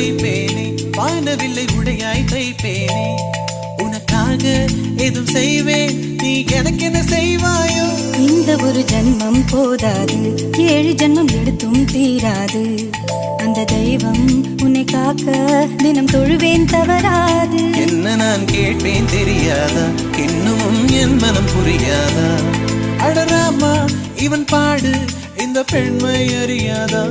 வைப்பேனே, வானவில்லை உடையாய் தைப்பேனே. உனக்காக எதுவும் செய்வேன், நீ எனக்கு என்ன செய்வாயோ? இந்த ஒரு ஜன்மம் போதாது, 7 ஜன்மம் எடுத்தும் தீராது. அந்த தெய்வம் உன்னை காக்க தினம் தொழுவேன் தவறாது. என்ன நான் கேட்பேன் தெரியாதா, இன்னும் என் மனம் புரியாதா? அடராமா இவன் பாடு இந்த பெண்மை அறியாதா?